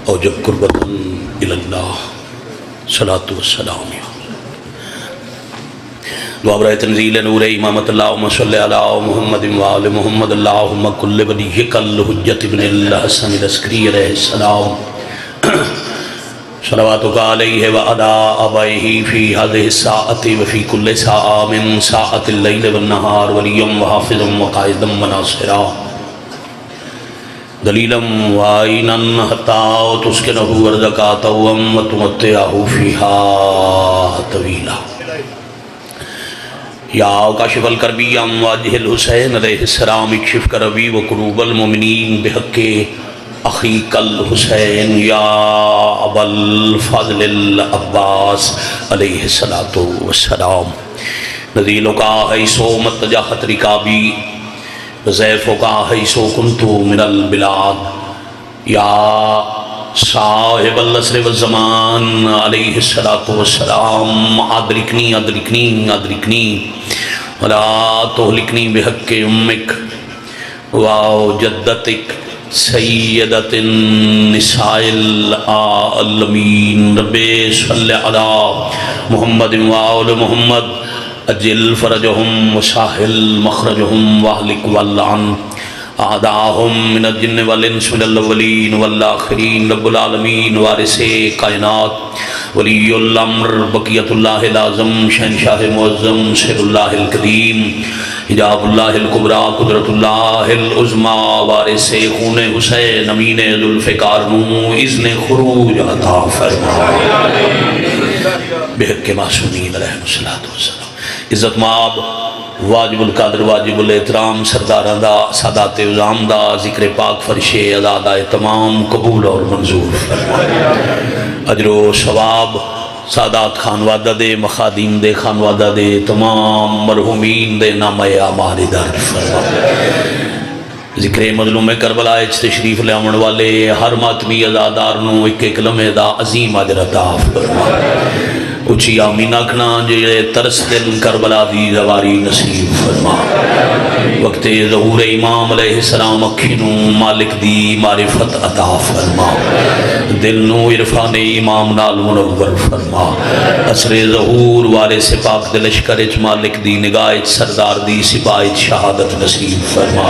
اوجب قربتاً الاللہ صلاۃ والسلام دعا برائے تنزیل نور امامت اللہم صلی علی محمد وآل محمد اللہم کل ولیک الحجت ابن الحسن العسکری علیہ السلام صلواتک علیہ وعلی آبائہ فی هذه الساعة وفی کل ساعة من ساعة اللیل والنہار ولیا وحافظا وقائدا وناصرا دلیلا وعینا حتی تسکنہ ارضکا طوعا وتمتعہ فیہا طویلا یا کاشف الکربی امواجہ الحسین علیہ السلام اکشف کربی و قلوب المؤمنین بحق اخیک الحسین یا ابا الفضل العباس علیہ السلام نزیلکا حیثو متجہت رکابی ضیفکا حیثو کنتو من البلاد یا صاحب العصر والزمان علیہ السلام ادرکنی ادرکنی ادرکنی ولا تہلکنی بحق امک و جدتک سیدت النساء العالمین رب صلی علی محمد وآل محمد اجل فرجہم وساہل مخرجہم واہلک واللعن اعداءہم من الجن والانس من الاولین والآخرین رب العالمین وارث کائنات ولی الامر بقیت اللہ العظم شہنشاہ معظم سر اللہ القدیم حجاب اللہ الکبریٰ قدرت اللہ العظمیٰ وارث خون حسین امین ذوالفقار نو اذن خروج عطا فرما بحق معصومین علیہ السلام عزت مآب واجب القدر واجب الاحترام سرداران دا سادات عظام دا ذکر پاک فرش ازادہ تمام قبول اور منظور فرما اجر و ثواب سادات خانوادہ دے مخادیم دے خانوادہ دے تمام مرحومین دے نامہ اعمال در فرما ذکر مظلوم کربلا تشریف لے آمن والے ہر ماتمی ازادار نو ایک ایک لمحے دا عظیم اجر عطا فرما اچھی آمین آکھنا جے ترس دل کربلا دی زواری نصیب فرما وقت ظہور امام علیہ السلام اکھینو مالک دی معرفت عطا فرما دل نو عرفان امام نال منور فرما عصر ظہور وارث پاک دلشکر اچ مالک دی نگاہ اچ سردار دی سپاہ اچ شہادت نصیب فرما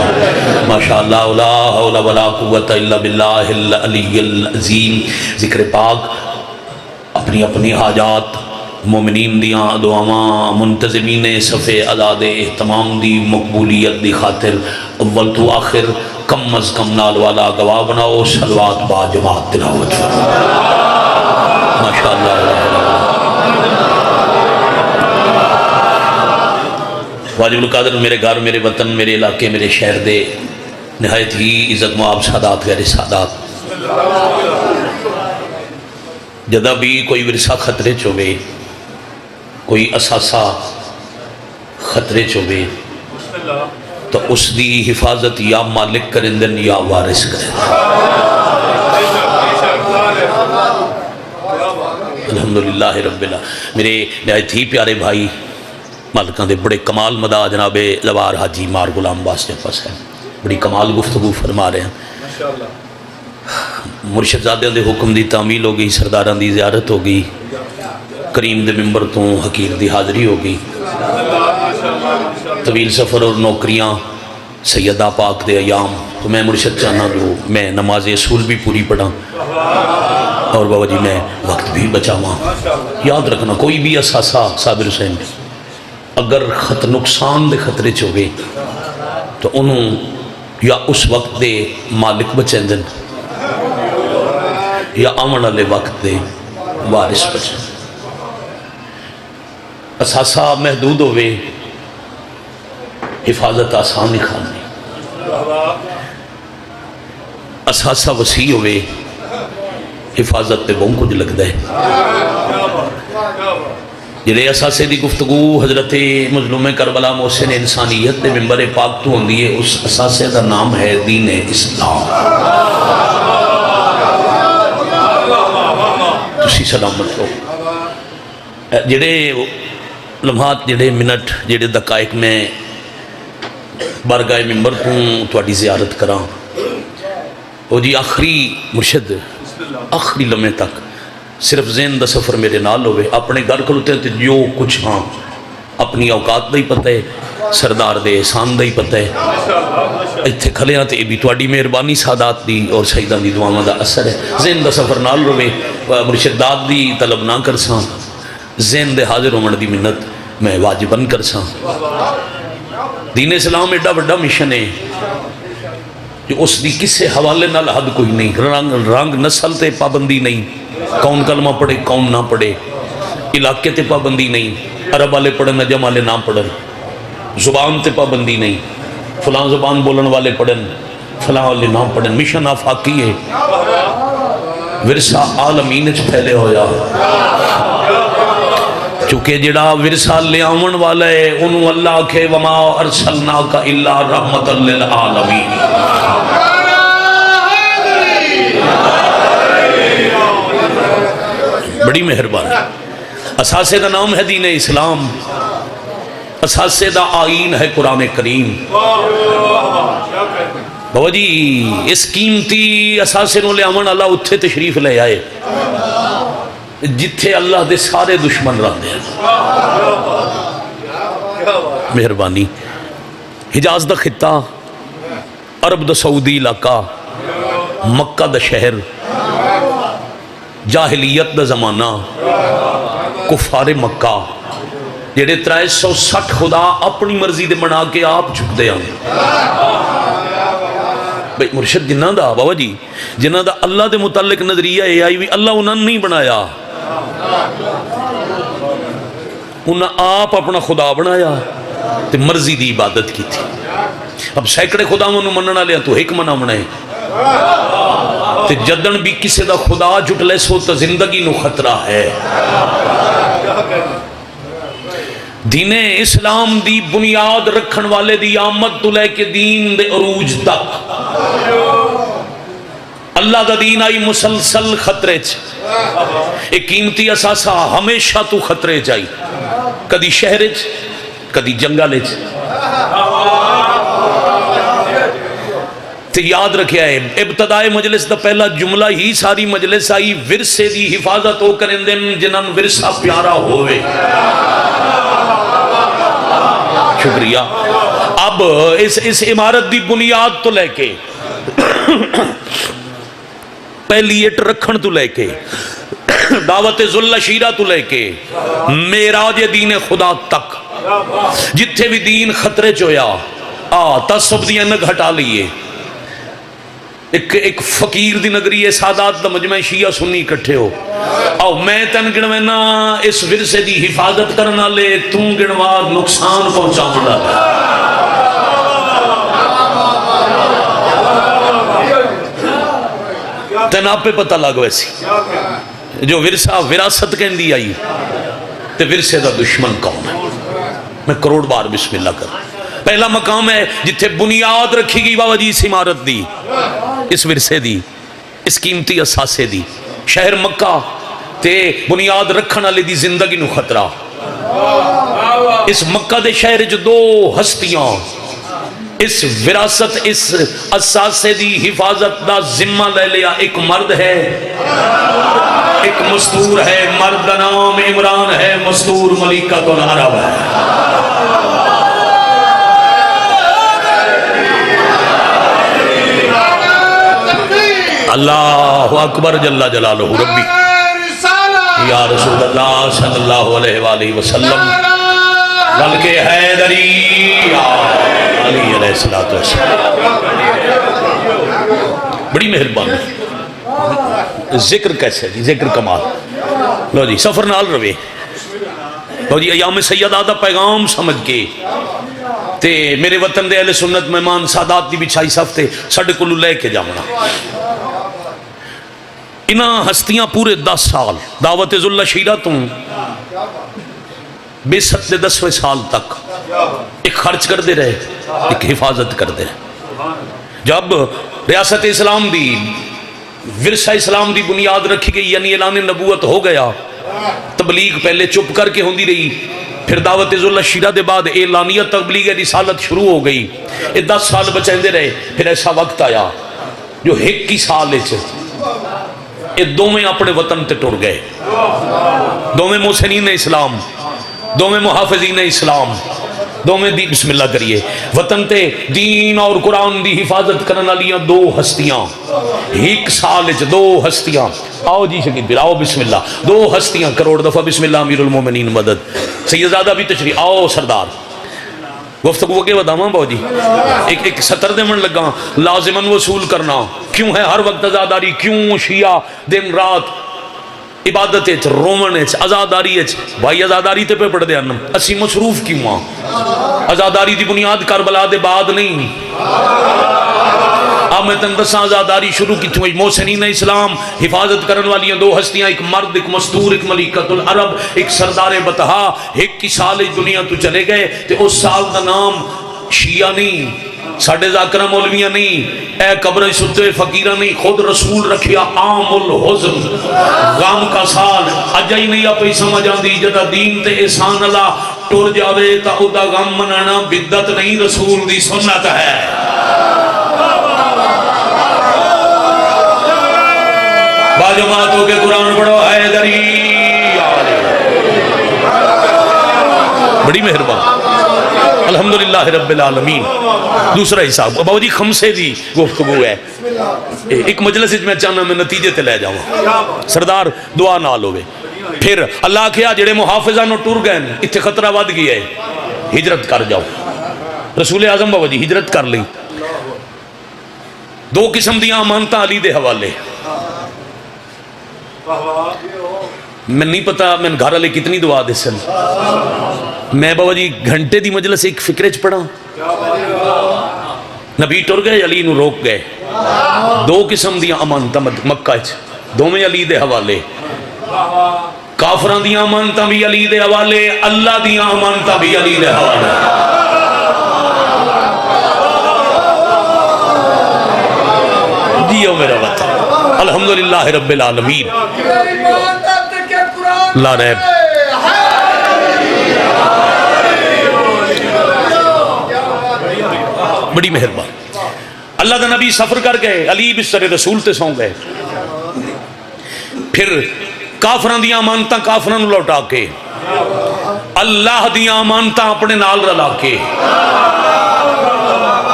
ماشاءاللہ لا حول ولا قوت الا باللہ العلی العظیم ذکر پاک اپنی اپنی حاجات مومنین دیاں دعاواں منتظمین صفحے ازاد اہتمام دی مقبولیت دی خاطر اول تو آخر کم از کم نال والا گواہ بناؤ صلوات با جماعت تلاوت ماشاءاللہ واجب القادر میرے گھر میرے وطن میرے علاقے میرے شہر دے نہایت ہی عزت مآب سادات غیر سادات جدہ بھی کوئی ورثہ خطرے چوبے کوئی اساسہ خطرے چوبے تو اس دی حفاظت یا مالک کرندن یا وارث کرندن الحمدللہ رب اللہ میرے نہایت ہی پیارے بھائی مالکان دے بڑے کمال مدہ جناب زوار حاجی مار غلام باس جب پاس ہے بڑی کمال گفتگو فرما رہے ہیں مرشد زادیاں دے حکم دی تعمیل ہو گئی سرداران دی زیارت ہو گئی کریم دے ممبر تو حکیم دی حاضری ہو گئی طویل سفر اور نوکریاں سیدہ پاک دے ایام تو میں مرشد چاہنا جو میں نماز اصول بھی پوری پڑھا اور بابا جی میں وقت بھی بچاواں یاد رکھنا کوئی بھی اساسہ صابر حسین اگر نقصان دے خطرے چوگے تو انہوں یا اس وقت دے مالک بچیں دن یا آمن والے وقت دے وارث بچیں اساسہ محدود ہوئے حفاظت آسان نہیں کھانی اساسہ وسیع ہوئے حفاظت پہ بہت کچھ لگتا ہے جنہیں اساسے دی گفتگو حضرت مظلوم کربلا محسن انسانیت دے ممبر پاک تو ہوندی ہے اس اساسے دا نام ہے دین اسلام تسی سلامت ہو جڑے لمحات جڑے منٹ جڑے دقائق میں بارگاہ ممبر کو تواڈی زیارت کراں او جی آخری مرشد آخری لمحے تک صرف ذہن دا سفر میرے نال ہوئے. اپنے گھر کھلوتے ہیں تو جو کچھ ہاں اپنی اوقات دا ہی پتہ ہے, سردار دے احسان دا ہی پتہ ہے. اتنے کھلے ہیں تو یہ بھی تھوڑی مہربانی سادات دی اور شہیدان دی دعاواں دا اثر ہے. ذہن دا سفر نال ہوئے, مرشد داد دی طلب نہ کرساں, ذہن دے حاضر ہونے دی منت میں واجبن کرساں. دین اسلام ایڈا بڑا مشن ہے جو اس دی کسے حوالے نال حد کوئی نہیں. رنگ نسل تے پابندی نہیں, کون کلمہ پڑھے کون نہ پڑھے, علاقے تے پابندی نہیں, عرب والے پڑھن نجم والے نہ پڑھن, زبان تے پابندی نہیں, فلاں زبان بولن والے پڑھن فلاں والے نہ پڑھن. مشن آفاقی ہے, ورثہ عالمین وچ پھیلے ہویا. چونکہ جڑا ورثہ لے آون والا ہے انہوں اللہ کے وما ارسلناک الا رحمت للعالمین. بڑی مہربانی. اساسے دا نام ہے دین اسلام, اساسے دا آئین ہے قرآن کریم. بابا جی اس قیمتی اساسے نو لے آون اللہ اتھے تشریف لے آئے جتھے اللہ دے سارے دشمن رہتے ہیں. مہربانی. حجاز دا خطہ, عرب دا سعودی علاقہ, مکہ دا شہر, جاہلیت دا زمانہ, کفار مکہ جڑے 360 خدا اپنی مرضی دے بنا کے آپ چک دے ہیں. بھئی مرشد جنہ دا بابا جی جنہ دا اللہ دے متعلق نظریہ ہے آئی بھی اللہ انہوں نے نہیں بنایا, انہوں آپ اپنا خدا بنایا تے مرضی دی عبادت کی تھی. اب سینکڑے خدا منوں مننا لیا تو ایک منع بنائے تے جدن بھی کسی دا خدا جٹ لے سو تو زندگی نو خطرہ ہے. دین اسلام دی بنیاد رکھن والے دی آمد تو لے کے دین دے عروج تک اللہ دا دین آئی مسلسل خطرے چ. ایک قیمتی اساسہ ہمیشہ تو خطرے چائی, کدی شہر چ کدی جنگل چ. تو یاد رکھیا ہے ابتدائے مجلس دا پہلا جملہ ہی ساری مجلس آئی ورثے دی حفاظت ہو کریں دن جنہاں ورثہ پیارا ہوئے. شکریہ. اب اس عمارت دی بنیاد تو لے کے پہلی اٹ رکھن تو لے کے دعوت ذل شیرہ تو لے کے معراج دین خدا تک جتھے بھی دین خطرے چویا تعصب دی انگ ہٹا لیے. ایک فقیر دی نگری ہے, سادات دا مجمع شیعہ سنی اکٹھے ہو آؤ میں تن گنوینا اس ورثے دی حفاظت کرنا لے تم گنوا نقصان پہنچا ملا. تین آپ پہ پتہ لگ ویسی جو ورثہ وراثت کہندی آئی تے ورثے دا دشمن کون ہے. میں کروڑ بار بسم اللہ کر. پہلا مقام ہے جتھے بنیاد رکھی گئی بابا جی اس عمارت دی, اس ورثے دی, اس قیمتی اساسے دی. شہر مکہ تے بنیاد رکھن والے دی زندگی نو خطرہ. اس مکہ دے شہر جو دو ہستیاں اس وراثت اس اساسے دی حفاظت دا ذمہ لے لیا. ایک مرد ہے ایک مستور ہے. مرد دا نام عمران ہے, مستور ملکۃ العرب ہے. اللہ اکبر جل جلالہ ربی یا رسول اللہ صلی اللہ علیہ وآلہ وسلم بلکہ حیدری یا علی علیہ السلام. بڑی مہربانی. ذکر کیسے جی, ذکر کمال. لو جی سفر نال روے. لو جی ایام سیدہ دا پیغام سمجھ کے تے میرے وطن دے اہل سنت مہمان سادات دی بچھائی صفتے ساڑھے کلو لے کے جامنا. انہا ہستیاں پورے 10 سال دعوت ذل شیرہ توں بے ست دے 10ویں سال تک ایک خرچ کر دے رہے, ایک حفاظت کر دے رہے. جب ریاست اسلام دی ورثہ اسلام دی بنیاد رکھی گئی یعنی اعلان نبوت ہو گیا, تبلیغ پہلے چپ کر کے ہوندی رہی, پھر دعوت ذل شیرہ دے بعد اعلانیہ تبلیغ رسالت شروع ہو گئی. یہ 10 سال بچائیں دے رہے. پھر ایسا وقت آیا جو 21 سال یہ دونوں اپنے وطن تے ٹر گئے، دونوں محسنین اسلام، دونوں محافظین اسلام، دونوں دی بسم اللہ کریے وطن تے دین اور قرآن دی حفاظت کرنے والیاں دو ہستیاں، ایک سال دو ہستیاں، آؤ جی شکیب پھر آؤ بسم اللہ، دو ہستیاں کروڑ دفعہ بسم اللہ امیر المومنین مدد، سیدزادہ بھی تشریح، آؤ سردار گفتگو کے بداما باؤ جی ایک سطر دے من لگا لازماً وصول کرنا، کیوں ہے ہر وقت ازاداری، کیوں شیعہ دن رات عبادت رومن ازاداری بھائی ازاداری تے پہ پڑھ دے انم اسی مصروف کیوں ہاں، ازاداری دی بنیاد کربلا دے بعد نہیں، اب میں تن دساں ازاداری شروع کی تھوئی محسنین اسلام حفاظت کرن والیاں دو ہستیاں، ایک مرد ایک مستور ایک ملکۃ العرب ایک سردار بطحا، ایک کی سال دنیا تو چلے گئے تے اس سال دا نام شیعہ نہیں، ساڑھے ذاکرہ مولویاں نہیں، اے قبر ستے فقیرہ نہیں، خود رسول رکھیا عام الحزن غام کا سال، اجائی نہیں اپنی سمجھ آندی جدا دین تے احسان اللہ ٹور جاوے تا او دا غم منانا بدت نہیں رسول دی سنت ہے۔ باجماعتوں کے قرآن پڑھو حیدری، بڑی مہربان الحمدللہ رب العالمین۔ دوسرا حساب بابا جی خمسے دی گفتگو ہے، ایک مجلس میں چاہنا میں نتیجے تے لے جاؤں، سردار دعا نال ہوئے، پھر اللہ کیا جڑے محافظہ نو ٹور گئے اتھے خطرہ ود گیا ہے، ہجرت کر جاؤ، رسول اعظم بابا جی ہجرت کر لی، دو قسم دیاں امانتاں علی دے حوالے، میں نہیں پتا میں گھر والے کتنی دعا دے سن، میں بابا جی گھنٹے دی مجلس ایک فکرچ پڑھا، نبی ٹر گئے علی نو روک گئے، دو قسم دیاں امانتاں مکہ دونوں علی دے حوالے، کافران دیاں امانتاں بھی علی دے حوالے، اللہ دیاں امانتاں بھی علی دے حوالے۔ جیو میرا وطن الحمدللہ رب العالمین، لا ریب بڑی مہربان، اللہ دا نبی سفر کر گئے، علی بستر رسول تے سوں گئے، پھر کافران دیاں امانتاں کافران لوٹا کے، اللہ دیاں امانتاں اپنے نال رلا کے،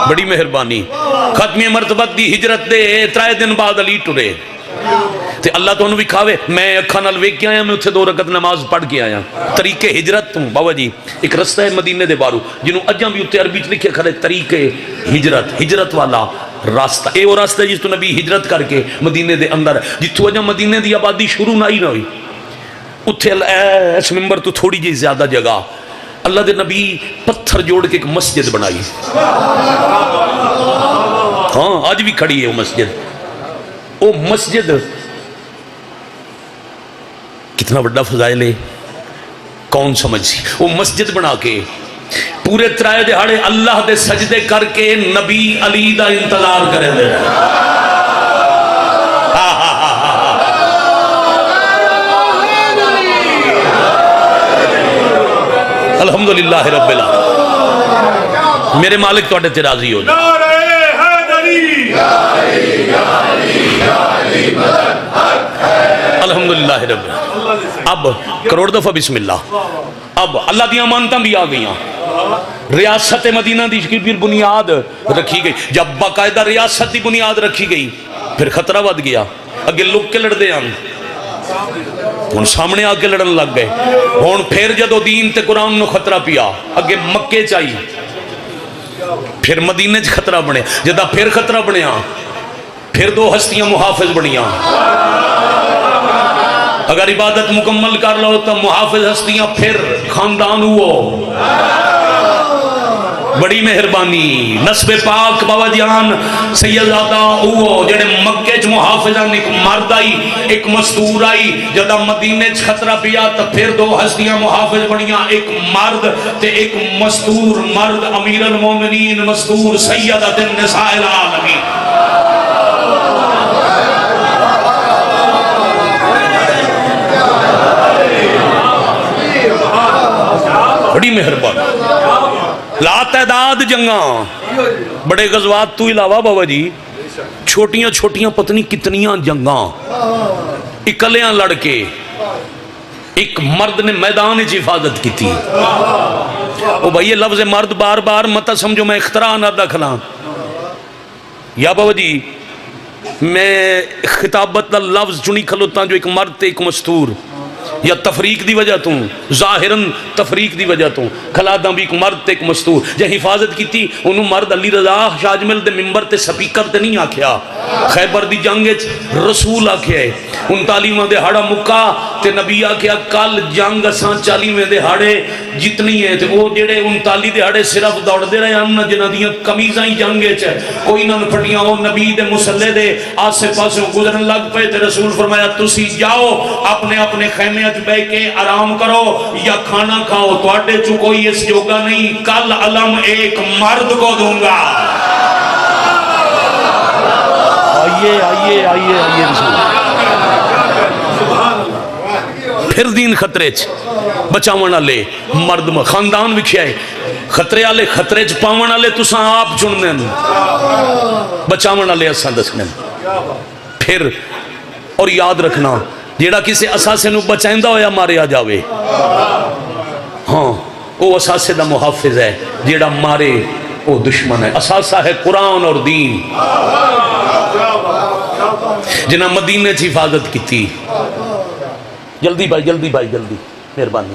بڑی مہربانی، ختمی مرتبت دی ہجرت دے 3 دن بعد علی ٹرے، تے اللہ تو انہوں بھی کھاوے، میں اکھا نال ویک کے آیا، میں اتھے 2 رکعت نماز پڑھ کے آیا، طریقے ہجرت توں بابا جی ایک رستہ ہے مدینے دے بارو جنہوں اجاں بھی اتھے عربی لکھے کھڑے طریقے ہجرت، ہجرت والا راستہ، اے وہ راستہ جس تو نبی ہجرت کر کے مدینے دے اندر جتھوں اجاں مدینے دی آبادی شروع نہ ہوئی، اتھے اس ممبر تو تھوڑی جی زیادہ جگہ اللہ دے نبی پتھر جوڑ کے ایک مسجد بنائی، ہاں آج بھی کھڑی ہے وہ مسجد، وہ مسجد کتنا بڑا فضائل ہے کون سمجھ سی، وہ مسجد بنا کے پورے 3 دہاڑے اللہ دے سجدے کر کے نبی علی دا انتظار کرے دے، الحمدللہ رب العالمین، میرے مالک تو تے راضی ہو جائے، الحمدللہ رب العالمین۔ اب کروڑ دفعہ بسم اللہ، اب اللہ دی امانتاں بھی آ گئیاں، ریاست مدینہ دی پھر بنیاد رکھی گئی، جب باقاعدہ ریاست دی بنیاد رکھی گئی پھر خطرہ ود گیا، اگے لک کے لڑ دے ہم ہن سامنے آ کے لڑن لگ گئے، ہن پھر جدو دین تے قرآن نو خطرہ پیا، اگے مکے چاہی پھر مدینے چ خطرہ بنے، جدہ پھر خطرہ بنیا پھر 2 ہستیاں محافظ بنیاں، اگر عبادت مکمل کر لو تو محافظ ہستیاں پھر خاندان ہو، بڑی مہربانی نسب پاک بابا جان سیدزادہ ہو جڑے مکے چ محافظان، ایک مرد آئی ایک مستور آئی، جدہ مدینے چ خطرہ پیا تو پھر 2 ہستیاں محافظ بنیاں، ایک مرد تے ایک مستور، مرد امیر المومنین، مستور سیدۃ النساء العالمین۔ بڑی مہربان، لا تعداد جنگاں، بڑے غزوات تو علاوہ بابا جی چھوٹیاں چھوٹیاں پتنی کتنیاں جنگاں اکلیاں لڑ کے ایک مرد نے میدان کی حفاظت کی تھی. او بھائی یہ لفظ مرد بار بار مت سمجھو میں اختراع نہ دکھلا یا بابا جی میں خطابت کا لفظ چنی کھلوتا جو ایک مرد تے ایک مستور یا تفریق دی وجہ تو ظاہراً تفریق دی وجہ تو کھلادا بھی ایک مرد تے ایک مستور جے حفاظت کیتی انہوں مرد علی رضا شاجمل دے ممبر تے سپیکر تے نہیں آکھیا. خیبر دی جنگ رسول آکھیا ہے 39واں دہاڑا مکا تے نبی آکھیا کل جنگ اساں 40ویں دہاڑے جتنی ہے تے وہ جڑے 39 دہاڑے صرف دوڑ دے رہے ہیں جنہاں دیاں قمیضاں ہی جنگ وچ کوئی نہ پھٹیاں وہ نبی دے مصلے دے آسے پاسے گزرن لگ پے تے رسول فرمایا تسی جاؤ اپنے اپنے خیمے وچ بیٹھ کے آرام کرو یا کھانا کھاؤ تواڈے چ کوئی اس جوگا نہیں کل علم ایک مرد کو دوں گا. آئیے آئیے آئیے آئیے رسول پھر دین خطرے چ بچاون والے مرد خاندان وکھیا ہے خطرے والے خطرے چ پاون والے تساں آپ چننے بچاون والے اساں دسنے. پھر اور یاد رکھنا جیڑا کسی اساسے نو بچائندہ ہویا مارے آ جاوے ہاں وہ اساسے دا محافظ ہے جیڑا مارے وہ دشمن ہے. اساسہ ہے قرآن اور دین جنہاں مدینے چ حفاظت کی تھی. جلدی بھائی جلدی بھائی جلدی مہربانی.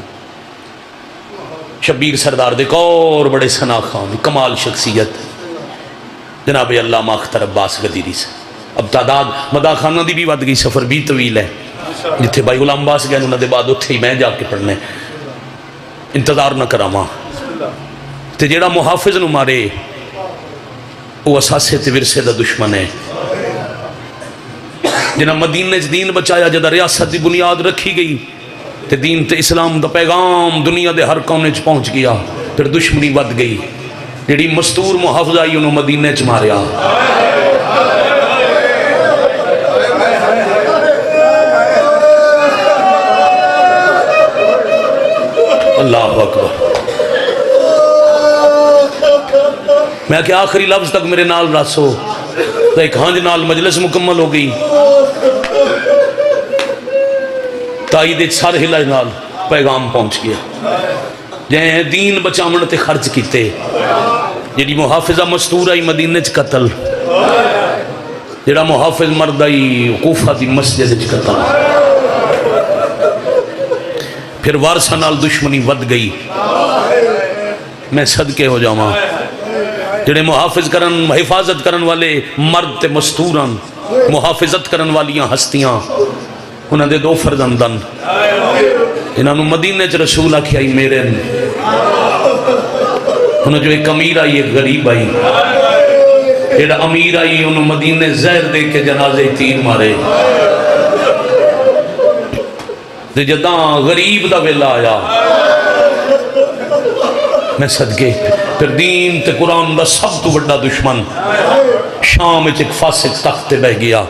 شبیر سردار دیکھ اور بڑے ثنا خان کمال شخصیت جناب علامہ اختر عباس غدیری سے. اب تعداد مدا خانہ دی بھی ود گئی سفر بھی طویل ہے جتھے بھائی غلام عباس گئے انہوں نے بعد اتھے ہی میں جا کے پڑھنے انتظار نہ کراما تے جیڑا محافظ نو مارے وہ اساسے تے ورثے دا دشمن ہے. جنہاں مدینے چ دین بچایا جدا ریاست دی بنیاد رکھی گئی تے دین تے اسلام دا پیغام دنیا دے ہر کونے چ پہنچ گیا. پھر دشمنی ود گئی جیڑی مستور محافظ آئی انہوں مدینے چ ماریا. اللہ اکبر. میں کہ آخری لفظ تک میرے نال رسو تو ایک ہانج نال مجلس مکمل ہو گئی. تائید سر ہلائے نال پیغام پہنچ گیا جہاں دین بچاون تے خرچ کیتے. جیڑی محافظہ مستور آئی مدینے چ قتل جیڑا محافظ مرد آئی کوفہ دی مسجد چ قتل. پھر وارثہ نال دشمنی ود گئی. میں صدقے ہو جاواں جڑے محافظ کرن حفاظت کرن والے مرد تے مستورن محافظت کرن والیاں ہستیاں انہاں دے 2 فرزندن انہاں نو مدینے چ رسول آکھیا ہی میرے انہاں جو ایک امیر آئی ایک غریب آئی جڑا امیر آئی انہوں مدینے زہر دے کے جنازے تیر مارے تے جداں غریب دا ویلا آیا میں صدقے پھر دین تے قرآن دا سب تو بڑا دشمن شام ایک فاسق تخت تے بہ گیا.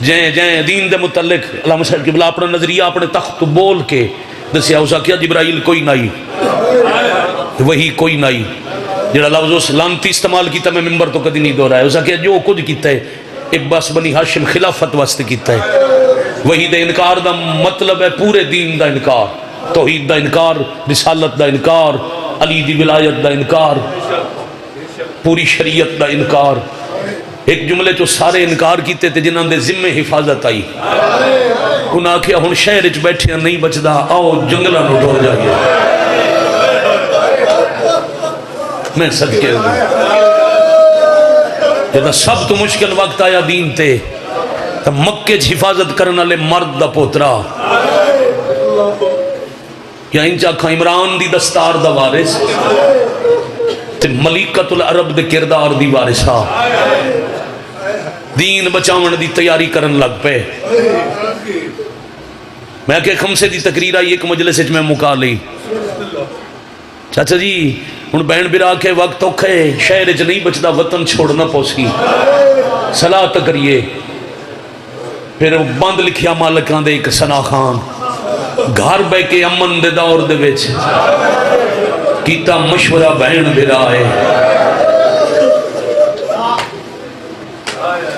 جائیں جائیں دین دے متعلق علامہ صاحب کی بلا اپنا نظریہ اپنے تخت تو بول کے دسیا اسا کیا جبرائیل کوئی نہیں وہی کوئی نہیں جڑا لفظ اس لانتی استعمال کیتا میں ممبر تو کدی نہیں دہرایا. اسا کیا جو کچھ کیتا ہے عباس بنی ہاشم خلافت واسطے کیتا ہے. وہی دے انکار دا مطلب ہے پورے دین دا انکار توحید دا انکار رسالت دا انکار علی دی ولایت دا انکار پوری شریعت دا انکار. ایک جملے جو سارے انکار کیتے تھے جنہاں دے ذمہ حفاظت آئی انہاں کیا ہن شہر وچ بیٹھے نہیں بچدا آؤ جنگلاں نو ٹر جائیے. میں صدقے ہوں جدوں سب تو مشکل وقت آیا دین تے تو مکے چ حفاظت کرنے والے مرد دا پوترا یا انچا کھا عمران دی دستار دا وارث تے ملیکۃ العرب دے کردار دی وارثہ دین بچاون دی تیاری کرن لگ پے. میں کہ خمسے دی تقریر آئی ایک مجلس وچ میں مکا لئی چاچا جی ہن بہن برا کے وقت اوکھے شہر وچ نہیں بچدا وطن چھوڑنا پوسی صلاۃ کریے. پھر بند لکھیا مالکاں دے ایک ثنا خان گھر بہ کے امن دے دور دے وچ کیتا مشورہ بہن برا ہے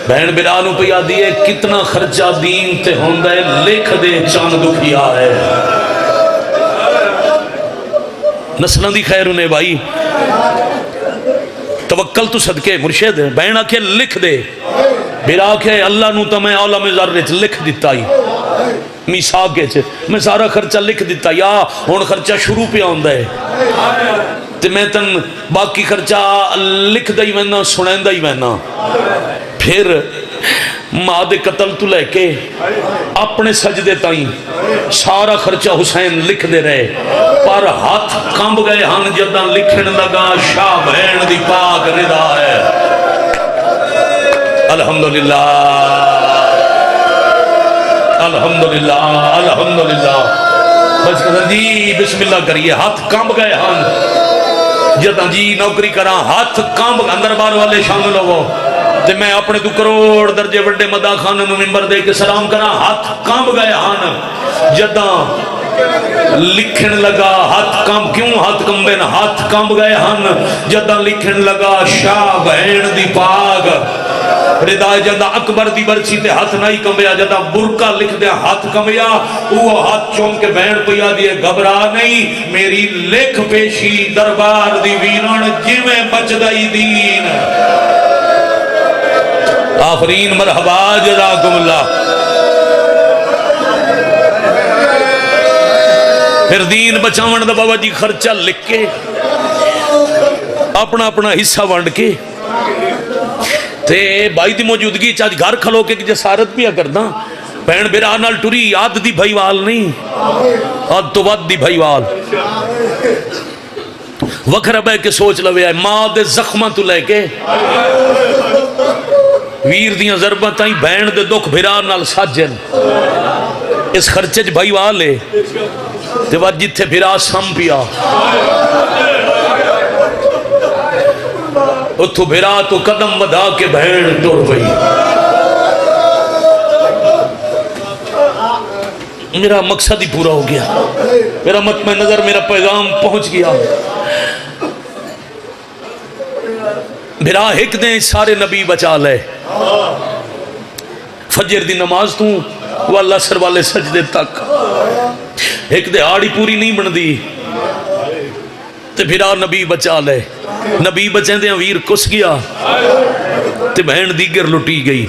بہن برا نو پیا دیے کتنا خرچہ دین تے ہوندہ ہے لکھ دے چاند دکھیا ہے نسلوں دی خیر انہیں بھائی توکل تو صدقے مرشد بہن آکھے لکھ دے برا آکھے اللہ نو تو میں عالم ذرت لکھ دیتا ہی میساکے چھے میں سارا خرچہ لکھ دیتا یا ہون خرچہ شروع پہ آندہ ہے تے میں تن باقی خرچہ لکھ دائی وینا سنین دائی وینا پھر ماد قتل تو لے کے اپنے سجدے تائیں سارا خرچہ حسین لکھ دے رہے پر ہاتھ کمب گئے ہن جدہ لکھن لگا شاہ بہن دی پاک رضا ہے الحمدللہ الحمدللہ الحمدللہ بس کہتا جی بسم اللہ کریے ہاتھ کمب گئے ہن جدہ جی نوکری کرا ہاتھ کمب اندر بار والے شامل ہو تے میں اپنے تو کروڑ درجے وڈے مدہ خانے میں ممبر دے کے سلام کرا ہاتھ کامب گئے ہن جدہ لکھن لگا ہاتھ کامب کیوں ہاتھ کمبے نا ہاتھ کامب گئے ہن جدہ لکھن لگا شاہ بہن دی پاگ رضا جدہ اکبر دی برچی تے ہاتھ نہیں کمبیا جدہ برکہ لکھ دیا ہاتھ کمبیا وہ ہاتھ چوم کے بہن پیا دیئے گھبرا نہیں میری لکھ پیشی دربار دی ویران جویں بچدائی دین آفرین مرحبا جزاکم اللہ پھر دین بچاون دا بابا جی خرچہ لکھ کے اپنا اپنا حصہ وانڈ کے تے بائی دی موجودگی چاچ گھر کھلو کے جسارت بھی کرداں بہن برا نال ٹری آد دی بھائی وال نہیں آد تو ود دی بھائی وال وکھر بے کے سوچ لوے آئے ماں دے زخمہ تو لے کے ویر دیاں ضربت تائیں بہن دے دکھ بھرا نال ساجن اس خرچے بھائی والے تے بعد جتھے بھرا سم پیا اتھو بھرا تو قدم بدا کے بہن ٹور گئی میرا مقصد ہی پورا ہو گیا میرا مطمئن نظر میرا پیغام پہنچ گیا بھرا ایک دیں سارے نبی بچا لے فجر دی نماز تو وہ اللہ سر والے سجدے تک ایک دہاڑی پوری نہیں بن دی تے بھرا نبی بچا لے نبی بچیں دیں ویر کس گیا تے بہن دیگر لٹی گئی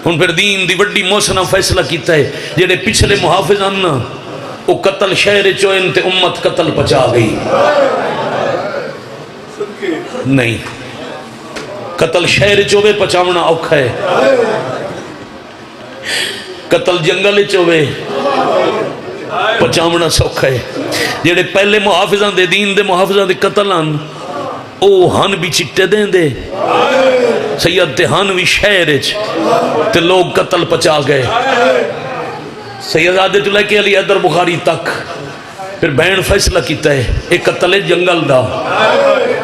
ان پھر دین دی وڈی موسنہ فیصلہ کیتا ہے جیڑے پچھلے محافظ آننا وہ قتل شہر چوئن تے امت قتل پچا گئی نہیں قتل شہر چوے پچاونا اوکھا ہے قتل جنگل چوے پچاونا سوکھا ہے جیڑے پہلے محافظان دے دین دے محافظان دے قتل آن او ہن بھی چٹے دیں دے سید تے ہن بھی شہر تے لوگ قتل پچا گئے سید آدھے تو لے کے علی حیدر بخاری تک پھر بہن فیصلہ کیتا ہے ایک قتل جنگل دا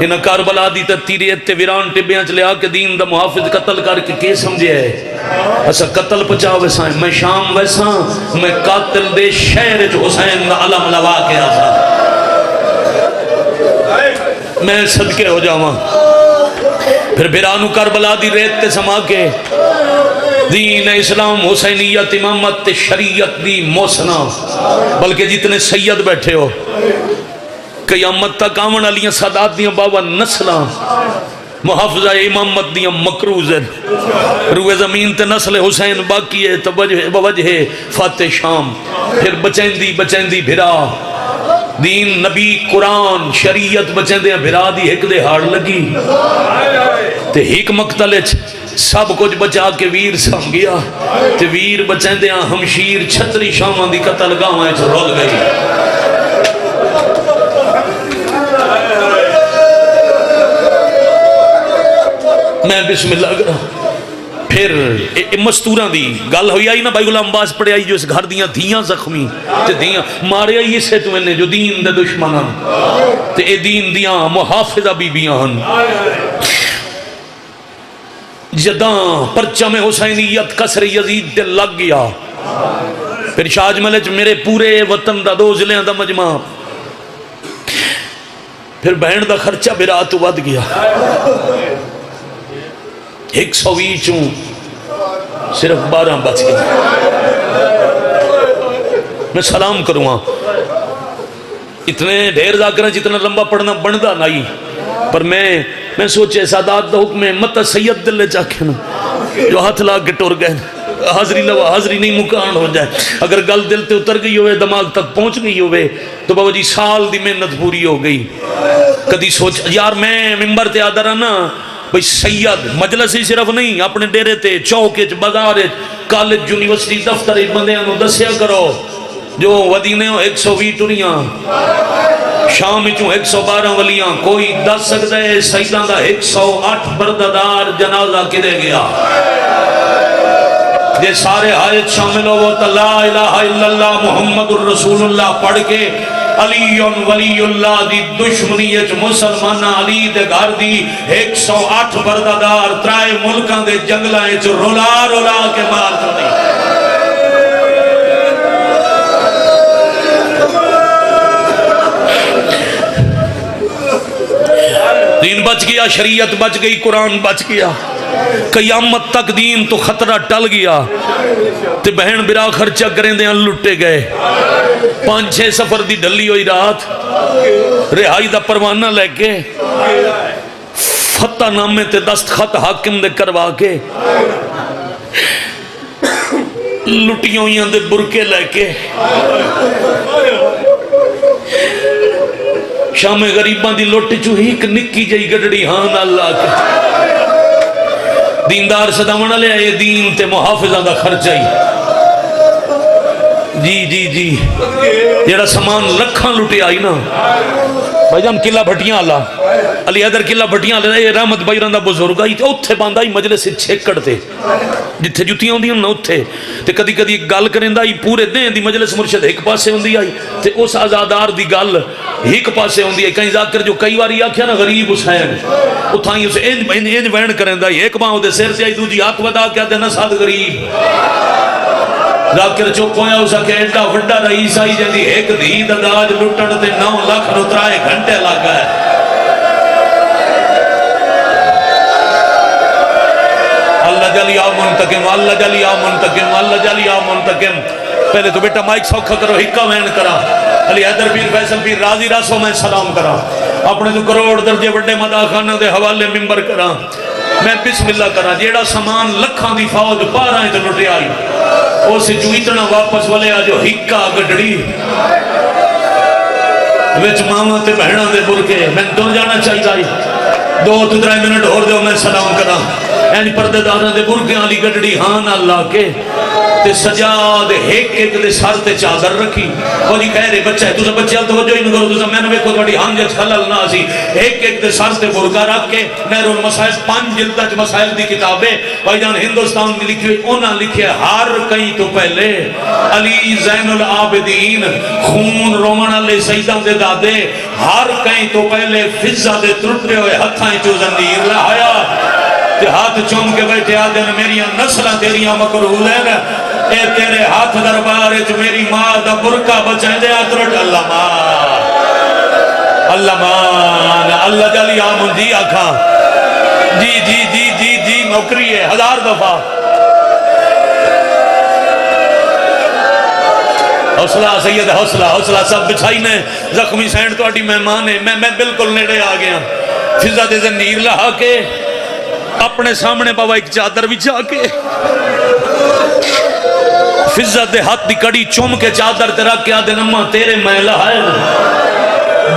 انہاں کاربلا دی تے تیریت تے ویران ٹبیاں چلے آ کے دین دا محافظ قتل کر کے سمجھے ہے اسا قتل پچا ویسا میں شام ویسا میں قاتل دے شہر حسین دا علم لوا کے آسا میں صدقے ہو جاواں پھر بیرانو کربلا دی ریت تے سما کے دین اسلام حسینیت امامت شریعت دی موسنا بلکہ جتنے سید بیٹھے ہو قیامت تک آمن علیاں سادات دیاں بابا نسلہ محافظہ امامت دیاں مکروز ہیں روح زمین تے نسل حسین باقی ہے بوجہ فاتح شام پھر بچیں دی بھرا دین نبی قرآن شریعت بچیں دے بھرا دی ایک دے ہاڑ لگی تے ایک مقتل سب کچھ بچا کے ویر سم گیا تے ویر بچیں دے ہمشیر چھتری شامان دی قتل گاوائیں رول گئی میں بسم اللہ کرا پھر مستورہ دی گل ہوئی آئی نا بھائی غلام باز پڑے آئی جو اس گھر دیاں دھیاں زخمی تے دھیاں مارے آئی اسے تو انہیں جو دین دے دشمنان تے اے دین دیاں محافظہ بی بیاں ہن جداں پرچم حسینیت قصر یزید دے لگ گیا پھر شاج ملچ میرے پورے وطن دا دو ضلعیں دا مجمع پھر بہن دا خرچہ برات ود گیا 120 چوں صرف 12 بچ گئے. میں سلام کروں ہاں اتنے ڈھیر ذاکرہ جتنا لمبا پڑھنا بندا نہیں پر میں سوچے سادات دا حکم ہے مت سید دل چاکے نا جو ہاتھ لا کے ٹور گئے حاضری لوا حاضری نہیں مکان ہو جائے. اگر گل دل تے اتر گئی ہوئے دماغ تک پہنچ گئی ہوئے تو بابا جی سال دی محنت پوری ہو گئی. کدی سوچ یار میں ممبر تے آدھا رہا نا بھئی سید مجلس ہی صرف نہیں اپنے ڈیرے تے چوک بازار کالج یونیورسٹی دفتر بندیاں نو دسیا کرو جو ودینے ہو 120 ٹریاں شام چوں 112 ولیاں کوئی دس سکتا ہے سیدان دا 108 برددار جنازہ کدے گیا. جے سارے حاجت شامل ہو تو لا الہ الا اللہ محمد الرسول اللہ پڑھ کے علی ولی اللہ دی دشمنیت مسلمانہ علی دے گھر دی 108 برددار ترائے ملکاں دے جنگلائیں چو رولا رولا کے مار چڑی. دین بچ گیا شریعت بچ گئی قرآن بچ گیا قیامت تک دین تو خطرہ ٹل گیا تے بہن برا خرچہ کریں دیں لٹے گئے. 5-6 سفر دی ڈلی ہوئی رات رہائی دا پروانہ لے کے فتح نامے تے دستخط حاکم دے کروا کے لٹیوں ہوئی دے برکے لے کے شام غریبان دی لوٹ چوہی ایک نکی جائی گڑڑی ہاں اللہ کے دیندار صدامنا لے آئے دین تے محافظہ دا خرچہ ہی جی جیڑا سامان رکھاں لٹے آئی نا بھائی جان قلعہ بھٹیاں اللہ علی حیدر قلعہ بھٹیاں لے یہ رحمت بھائی رندہ بزرگ آئی اتھے باندھا ہی مجلس سے چھیکڑ تے جتھے جتیاں ہوندی ہیں نا اتھے تے کدی کدی گل کریں دا ہی پورے دیں دی مجلس مرشد ایک پاسے ہوندی آئی تے اس آزادار دی گل ایک پاسے ہوندی ہے. کہیں ذاکر جو کئی باری آکھیا نا غریب حسین اتھائی اسے انج وین کریں دا ہی ایک باؤں دے سیر سے آئی دو جی ہاتھ ودا کیا دے نساد غریب ذاکر چوک ہویا اسا کہ ایڈا وڈا رئیس آئی جاندی ایک دھی داج لٹن تے 9 لاکھ نترائے گھنٹے لگا ہے. اللہ جلی آ منتقم اللہ جلی آ منتقم اللہ جلی آ منتقم. پہلے تو بیٹا مائک سوکھا کرو ہکا وین کرا علی حیدر پیر فیصل پیر راضی راسو میں سلام کرا اپنے تو کروڑ درجے وڈے مداخانہ دے حوالے ممبر کرا میں بسم اللہ کرا جیڑا سامان لکھاں دی فوج 12 تے لٹے آئی اس جو اتنا واپس والے آ جو ہکا گڈڑی وچ ماما تے بہنا دے برکے میں دور جانا چاہیے 2-3 منٹ اور دو میں سلام کرا این پردے دارہ دے برکے آلی گڈڑی ہاں اللہ کے تے سجاد ایک دے سار تے چادر رکھی وہ جی کہہ رہے بچہ ہے تو بچہ توجہ ہی نہ کرو تو میں نے کو بڑی ہم جس خلل نہ سی ایک دے سار تے برکا رکھ کے نہر المسائل 5 جلدہ چ مسائل دی کتابیں بھائی جان ہندوستان میں لکھی ہوئی انہاں لکھے ہر کہیں تو پہلے علی زین العابدین خون رومن علیہ سیدہ دے دادے ہر کہیں تو پہلے فضہ دے ترٹے ہوئے ہتھائیں چو زنیر لہایا تے ہاتھ چوم کے بیٹھے آدھے میری نسلہ تیریاں مکرول ہے اے تیرے ہاتھ دربار جو میری ماں دا برکہ بچائیں دے آدرٹ اللہ مان اللہ جلی آمن جی آکھاں جی نوکری ہے 1000 دفعہ حوصلہ سید حوصلہ سب بچھائی نے زخمی سینڈ تو اٹی مہمان ہے میں بالکل نیڑے آ گیا فضا دے زنیر لہا کے اپنے سامنے بابا ایک چادر بچھا کے فضا دے ہاتھ دی کڑی چوم کے چادر تے رکھ کے آدھے نمہ تیرے میں لہائے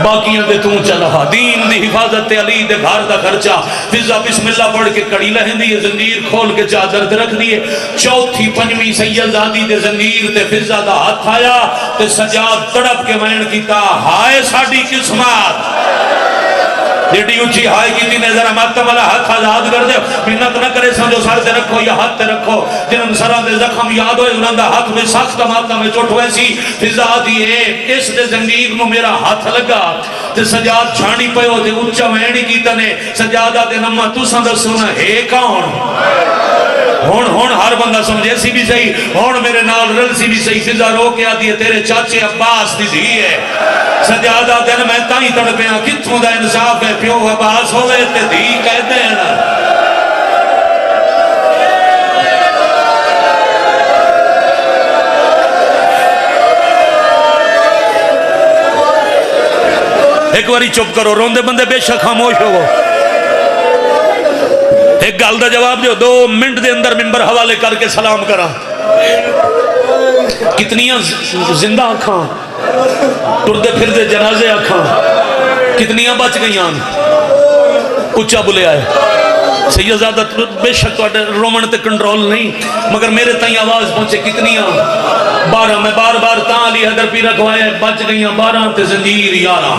باقیاں دے توں چلا دین دی حفاظت علی دے گھر دا خرچہ فضا بسم اللہ پڑھ کے کڑی لہن دی زنجیر کھول کے چادر تے رکھ دیئے چوتھی پنجویں سیدزادی دے زنجیر تے فضا دا ہاتھ آیا تے سجاد تڑپ کے مین کیتا ہائے ساڑی قسمت جیڑی اچھی ہائی کی تین ذرا ماتم والا ہاتھ آزاد کر دے محنت نہ کرے سمجھو سار تے رکھو یا ہاتھ تے رکھو جنہوں سران دے زخم یاد ہوئے انہوں دا ہاتھ میں سخت ماتم میں چوٹ ہوئے سی فضا دیئے اس دے زنجیر نو میرا ہاتھ لگا تے سجاد چھانی پہ ہو تے اچھا مہنی کی تنے سجادہ دے نمہ تو سندر سونا ہے کون ہون ہر بندہ سمجھے سی بھی صحیح ہون میرے نال رل سی بھی صحیح فضا رو کے آدھی ہے تیرے چاچے عباس دی دھی ہے سجادہ دن میں تائیں تڑپے ہیں کتوں دا انصاف ہے پیو عباس ہوئے تے دھی کہتے ہیں ایک باری چپ کرو، روندے بندے بے شک خاموش ہو. ایک گل دا جواب دیو، 2 منٹ دے اندر ممبر حوالے کر کے سلام کرا. کتنیاں زندہ آنکھاں ٹردے پھر دے جنازے آنکھاں کتنیاں بچ گئیاں. اچھا بولے آئے سیدزادہ بے شک تو رومن تے کنٹرول نہیں، مگر میرے تائیں آواز پہنچے کتنیاں 12. میں بار بار تاں علی حیدر پیر رکھوائے بچ گئیاں 12 تے زنجیر 11.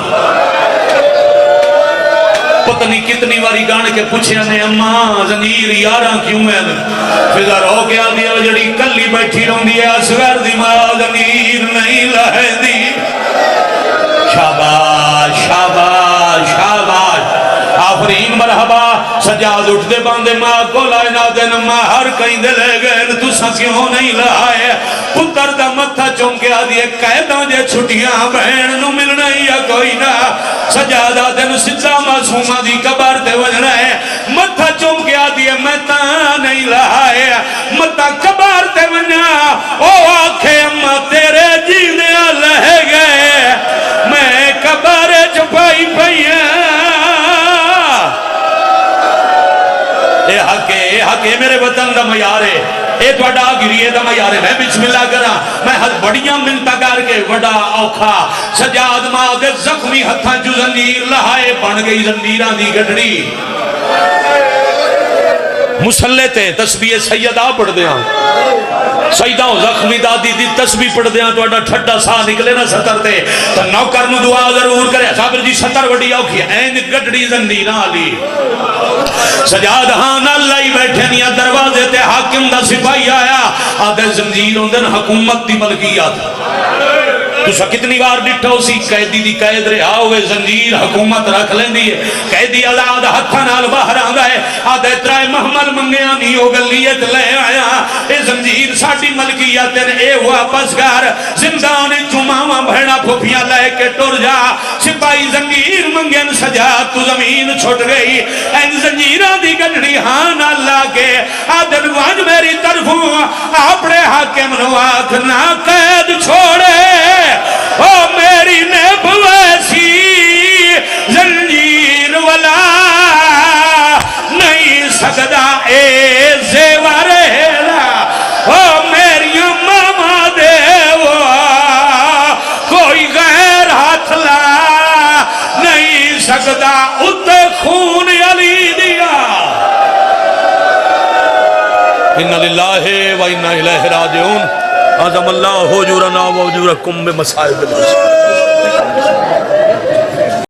پتہ نہیں کتنی واری گان کے پوچھے نے اماں زنجیر 11 کیوں ہے؟ فضر ہو کے آدھی ہے جڑی کلی بیٹھی رہوں دی ہے اصغر دی ماں زنجیر نہیں لہے دی. شاباش شاباش شاباش آفرین مرحبا. سجاد اٹھ دے باندے ماں کو لائے نا دن ماں ہر کہیں دے لے گئے تو سا کیوں نہیں لائے. پتر دا متھا چونکے آدھی ہے قیداں جے چھٹیاں بہن نو ملنا یا کوئی نہ. سجادہ دن سجا معصومہ دی قبر تے وجنا ہے. متھا چونکے آدھی ہے میں تاں نہیں لائے متھا قبر تے وجنا. او آنکھے اماں تیرے جینے لہ گئے میں قبر چھپائی پئیاں. اے حق میرے وطن دا معیار ہے، اے توڑا گریے دا معیار ہے. میں بسم اللہ کرا میں بڑیاں منتا کر کے وڈا اوکھا سجاد ماں دے زخمی ہتھاں جو زنجیر لہائے بن گئی زنجیران دی گھڑڑی. مسلح تے تسبیح سیدہ پڑھ دیاں سیدہ زخمی دادی دی تسبیح پڑھ دیاں تو اڈا ٹھڈا سا نکلے نا ستر تے تو نوکر نو دعا ضرور کرے صابر جی ستر وڈی اوکھی این گھڑڑی زنجیران لی. سجاد ہاں اللہ ہی بیٹھے نیا دروازے تے حاکم دا سپاہی آیا آدھے زنجیر ہوندن حکومت دی ملکیات. تو سا کتنی بار ڈٹھا اسی قیدی دی قید رہا ہوئے زنجیر حکومت رکھ لیں دیئے. قیدی آزاد ہتھا نال باہر آنگا ہے آدھے ترائے محمل منگیاں نہیں ہو گلیت لے آیا. اے زنجیر ساڑی ملکیات اے واپس گار زندان چماما بھیڑا پھوپیاں لے کے ٹر جا. سپاہی زنجیر منگین سجا تو زمین چھوٹ گئی. این زنجیران دی گھڑی ہاں نہ لاگے آدھے نواج میری طرفوں اپنے حاکم نواک نہ قید چھوڑے. او میری نیب ویسی زنجیر والا نہیں سکدا اے زیور ہیرا. او میری ماما دیوا کوئی غیر ہاتھ لا نہیں سکدا اتے خون علی دیا. اِنَّ لِلَّهِ وَإِنَّا إِلَيْهِ رَاجِعُونَ. عظم اللہ حجورنا و حجورکم بمصائب الحسن.